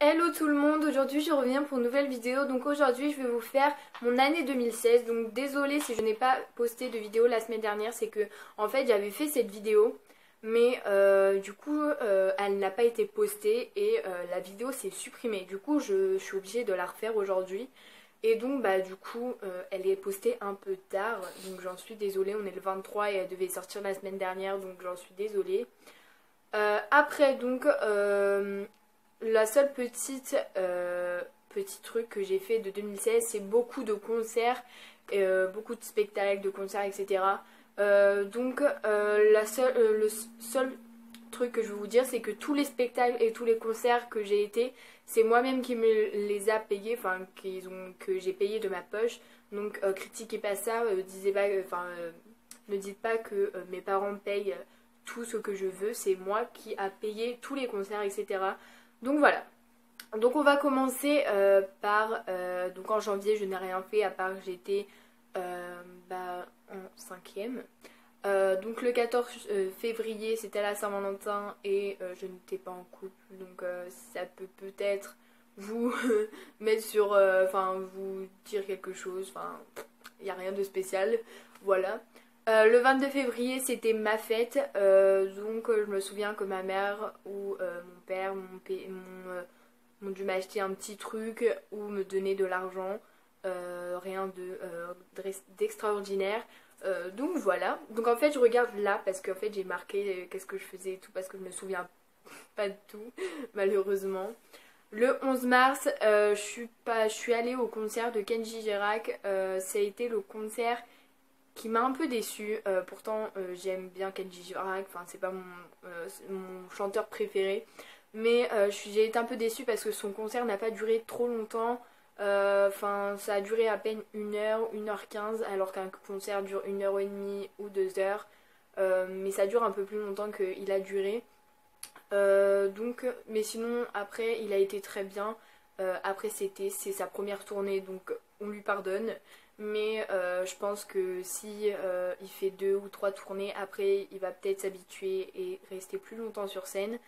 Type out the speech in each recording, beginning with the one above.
Hello tout le monde, aujourd'hui je reviens pour une nouvelle vidéo. Donc aujourd'hui je vais vous faire mon année 2016. Donc désolée si je n'ai pas posté de vidéo la semaine dernière, c'est que en fait j'avais fait cette vidéo mais du coup elle n'a pas été postée et la vidéo s'est supprimée. Du coup je suis obligée de la refaire aujourd'hui. Et donc bah du coup elle est postée un peu tard, donc j'en suis désolée. On est le 23 et elle devait sortir la semaine dernière, donc j'en suis désolée. Après donc la seule petit truc que j'ai fait de 2016, c'est beaucoup de concerts, beaucoup de spectacles, de concerts, etc. Le seul truc que je veux vous dire, c'est que tous les spectacles et tous les concerts que j'ai été, c'est moi-même qui me les a payés, enfin que j'ai payé de ma poche. Donc critiquez pas ça, ne dites pas que mes parents payent tout ce que je veux, c'est moi qui a payé tous les concerts, etc. Donc voilà. Donc on va commencer donc en janvier je n'ai rien fait à part que j'étais en cinquième. Donc le 14 février c'était la Saint-Valentin et je n'étais pas en couple. Donc ça peut peut-être vous mettre sur... vous dire quelque chose. Enfin, il n'y a rien de spécial. Voilà. Le 22 février c'était ma fête, je me souviens que ma mère ou mon père m'ont dû m'acheter un petit truc ou me donner de l'argent, rien d'extraordinaire. Donc voilà, donc en fait je regarde là parce qu'en fait j'ai marqué qu'est-ce que je faisais et tout parce que je me souviens pas de tout malheureusement. Le 11 mars, je suis allée au concert de Kenji Girac. Ça a été le concert qui m'a un peu déçue. Pourtant, j'aime bien Kenji Girac. Enfin, c'est pas mon chanteur préféré. Mais j'ai été un peu déçue parce que son concert n'a pas duré trop longtemps. Ça a duré à peine 1 heure, 1 h 15, alors qu'un concert dure 1 h 30 ou 2 heures. Mais ça dure un peu plus longtemps qu'il a duré. Mais sinon, après, il a été très bien. Après, c'est sa première tournée, donc on lui pardonne. Mais je pense que si il fait 2 ou 3 tournées, après, il va peut-être s'habituer et rester plus longtemps sur scène.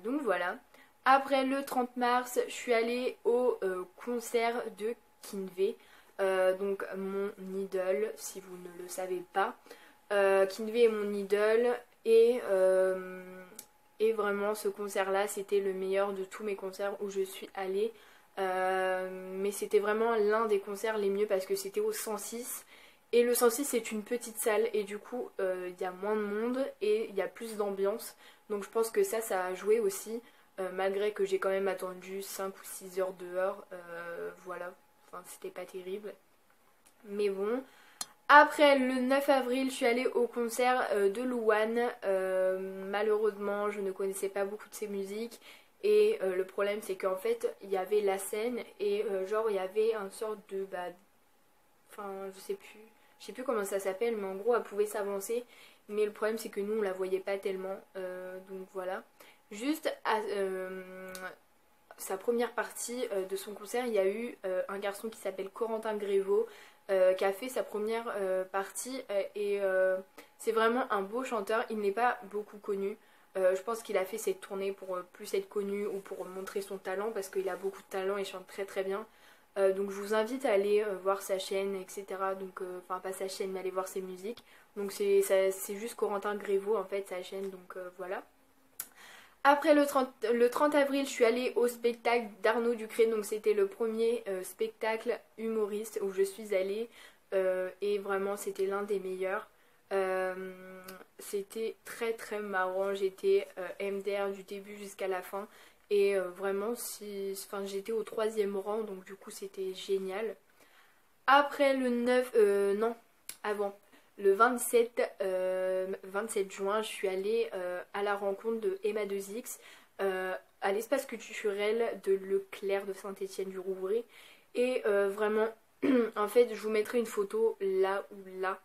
Donc voilà. Après le 30 mars, je suis allée au concert de Kinvey. Donc mon idole, si vous ne le savez pas. Kinvey est mon idole et vraiment ce concert-là, c'était le meilleur de tous mes concerts où je suis allée. Mais c'était vraiment l'un des concerts les mieux parce que c'était au 106. Et le 106 c'est une petite salle et du coup il y a moins de monde et il y a plus d'ambiance. Donc je pense que ça a joué aussi. Malgré que j'ai quand même attendu 5 ou 6 heures dehors. Voilà, enfin c'était pas terrible. Mais bon. Après le 9 avril, je suis allée au concert de Louane. Malheureusement, je ne connaissais pas beaucoup de ses musiques. Et le problème, c'est qu'en fait, il y avait la scène et il y avait un sorte de... je sais plus comment ça s'appelle, mais en gros, elle pouvait s'avancer. Mais le problème, c'est que nous, on la voyait pas tellement. Donc voilà. Juste à sa première partie de son concert, il y a eu un garçon qui s'appelle Corentin Grévaux qui a fait sa première partie c'est vraiment un beau chanteur. Il n'est pas beaucoup connu. Je pense qu'il a fait cette tournée pour plus être connu ou pour montrer son talent parce qu'il a beaucoup de talent et chante très très bien. Donc je vous invite à aller voir sa chaîne, etc. Donc, enfin pas sa chaîne mais aller voir ses musiques. Donc c'est juste Corentin Grévaux en fait sa chaîne, donc voilà. Après le 30 avril, je suis allée au spectacle d'Arnaud Ducré. Donc c'était le premier spectacle humoriste où je suis allée. Et vraiment c'était l'un des meilleurs. C'était très très marrant. J'étais MDR du début jusqu'à la fin. Et vraiment j'étais au 3e rang. Donc du coup c'était génial. Après le 9... non, avant. Le 27 juin, je suis allée à la rencontre de Emma 2X à l'espace culturel de Leclerc de Saint-Étienne-du-Rouvray. Et vraiment, en fait, je vous mettrai une photo là ou là.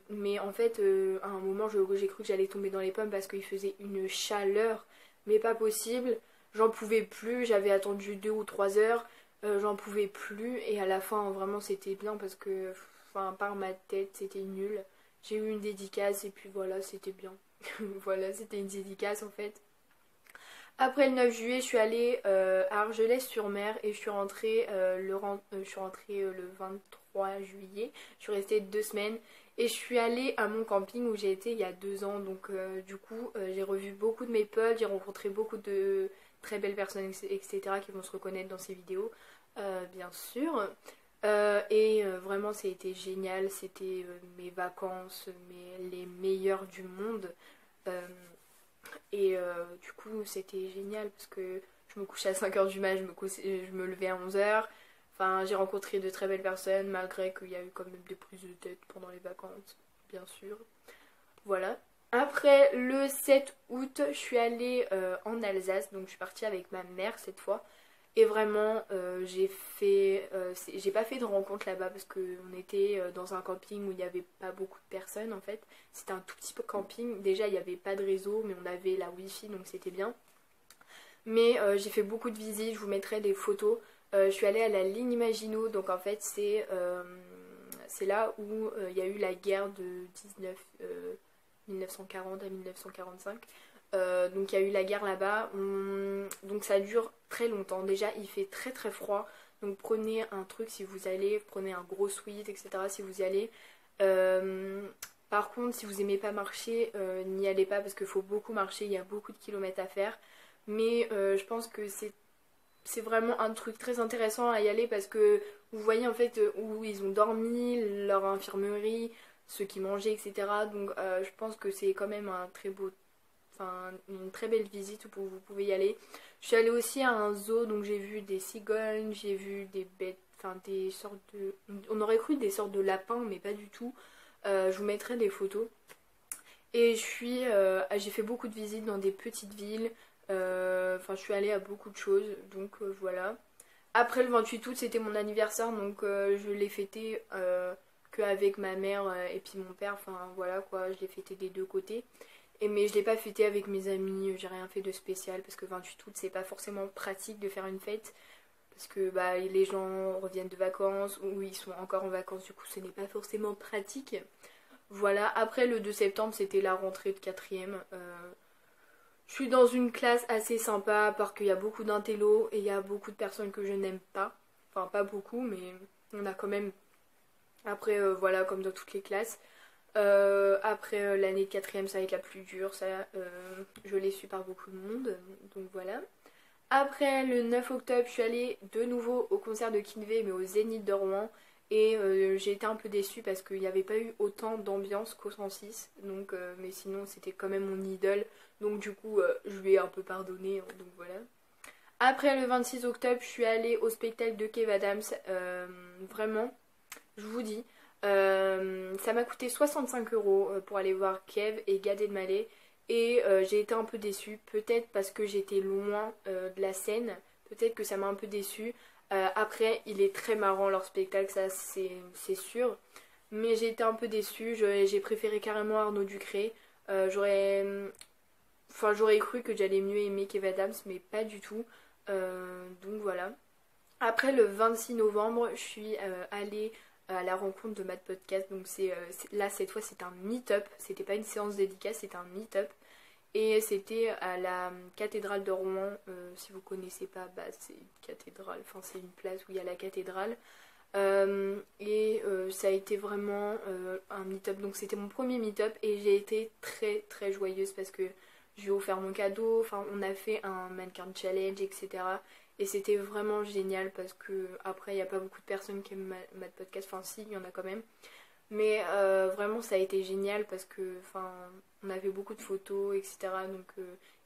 Mais en fait, à un moment, j'ai cru que j'allais tomber dans les pommes parce qu'il faisait une chaleur, mais pas possible. J'en pouvais plus, j'avais attendu 2 ou 3 heures, j'en pouvais plus. Et à la fin, vraiment, c'était bien parce que... Enfin, par ma tête, c'était nul. J'ai eu une dédicace et puis voilà, c'était bien. Voilà, c'était une dédicace en fait. Après le 9 juillet, je suis allée à Argelès-sur-Mer et je suis rentrée le 23 juillet. Je suis restée 2 semaines et je suis allée à mon camping où j'ai été il y a 2 ans. Donc du coup, j'ai revu beaucoup de mes potes, j'ai rencontré beaucoup de très belles personnes, etc. qui vont se reconnaître dans ces vidéos, bien sûr. Vraiment, ça a été génial. C'était mes vacances, les meilleures du monde. Euh, du coup, c'était génial parce que je me couchais à 5 h du mat, je me levais à 11 h. Enfin, j'ai rencontré de très belles personnes malgré qu'il y a eu quand même des prises de tête pendant les vacances, bien sûr. Voilà. Après le 7 août, je suis allée en Alsace, donc je suis partie avec ma mère cette fois. Et vraiment, j'ai pas fait de rencontre là-bas parce qu'on était dans un camping où il n'y avait pas beaucoup de personnes en fait. C'était un tout petit peu camping. Déjà, il n'y avait pas de réseau, mais on avait la wifi donc c'était bien. Mais j'ai fait beaucoup de visites, je vous mettrai des photos. Je suis allée à la ligne Maginot, donc en fait c'est là où il y a eu la guerre de 1940 à 1945. Donc il y a eu la guerre là-bas. Donc ça dure très longtemps. Déjà il fait très très froid. Donc prenez un truc si vous allez, prenez un gros sweat, etc. si vous y allez. Euh, Par contre, si vous aimez pas marcher, n'y allez pas parce qu'il faut beaucoup marcher, il y a beaucoup de kilomètres à faire. Mais je pense que c'est vraiment un truc très intéressant à y aller parce que vous voyez en fait où ils ont dormi, leur infirmerie, ceux qui mangeaient, etc. Donc je pense que c'est quand même un très beau, enfin une très belle visite où vous pouvez y aller. Je suis allée aussi à un zoo, donc j'ai vu des cigognes, j'ai vu des bêtes, enfin des sortes de... On aurait cru des sortes de lapins, mais pas du tout. Je vous mettrai des photos. Et j'ai fait beaucoup de visites dans des petites villes. Enfin, je suis allée à beaucoup de choses, donc voilà. Après le 28 août, c'était mon anniversaire, donc je l'ai fêté qu'avec ma mère et puis mon père. Enfin voilà quoi, je l'ai fêté des deux côtés. Mais je l'ai pas fêté avec mes amis, j'ai rien fait de spécial parce que 28 août, c'est pas forcément pratique de faire une fête parce que bah, les gens reviennent de vacances ou ils sont encore en vacances, du coup ce n'est pas forcément pratique. Voilà, après le 2 septembre, c'était la rentrée de quatrième. Je suis dans une classe assez sympa, parce qu'il y a beaucoup d'intello et il y a beaucoup de personnes que je n'aime pas. Enfin, pas beaucoup, mais on a quand même. Après, voilà, comme dans toutes les classes. Après, l'année de quatrième, ça va être la plus dure. Ça, je l'ai su par beaucoup de monde. Donc voilà. Après, le 9 octobre, je suis allée de nouveau au concert de Kinvey, mais au Zénith de Rouen. Et j'ai été un peu déçue parce qu'il n'y avait pas eu autant d'ambiance qu'au 106. Donc, mais sinon, c'était quand même mon idole. Donc, du coup, je lui ai un peu pardonné. Donc, voilà. Après, le 26 octobre, je suis allée au spectacle de Kev Adams. Vraiment, je vous dis. Ça m'a coûté 65 € pour aller voir Kev et Gad Elmaleh. Et j'ai été un peu déçue. Peut-être parce que j'étais loin de la scène. Peut-être que ça m'a un peu déçue. Après, il est très marrant leur spectacle, ça c'est sûr. Mais j'ai été un peu déçue, j'ai préféré carrément Arnaud Ducré. J'aurais j'aurais cru que j'allais mieux aimer Kev Adams, mais pas du tout. Donc voilà. Après le 26 novembre, je suis allée à la rencontre de Mad Podcast. Donc là, cette fois, c'est un meet-up. C'était pas une séance dédicace, c'était un meet-up. Et c'était à la cathédrale de Rouen. Si vous connaissez pas, bah, c'est une cathédrale, enfin c'est une place où il y a la cathédrale. Ça a été vraiment un meet-up. Donc c'était mon premier meet-up et j'ai été très très joyeuse parce que je lui ai offert mon cadeau. Enfin, on a fait un mannequin challenge, etc. Et c'était vraiment génial parce que après il n'y a pas beaucoup de personnes qui aiment ma podcast. Enfin si, il y en a quand même. Mais vraiment, ça a été génial parce que, enfin, on avait beaucoup de photos, etc. Donc,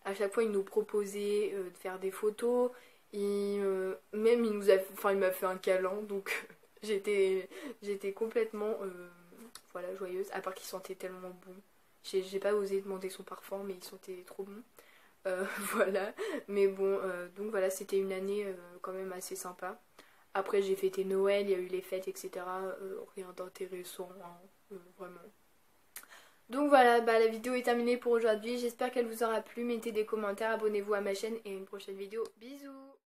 à chaque fois, il nous proposait de faire des photos. Même, il m'a fait un câlin. Donc, j'étais complètement, voilà, joyeuse. À part qu'il sentait tellement bon. J'ai pas osé demander son parfum, mais il sentait trop bon. Voilà. Mais bon, donc voilà, c'était une année quand même assez sympa. Après, j'ai fêté Noël, il y a eu les fêtes, etc. Rien d'intéressant, hein, vraiment. Donc voilà, bah, la vidéo est terminée pour aujourd'hui. J'espère qu'elle vous aura plu. Mettez des commentaires, abonnez-vous à ma chaîne et à une prochaine vidéo. Bisous!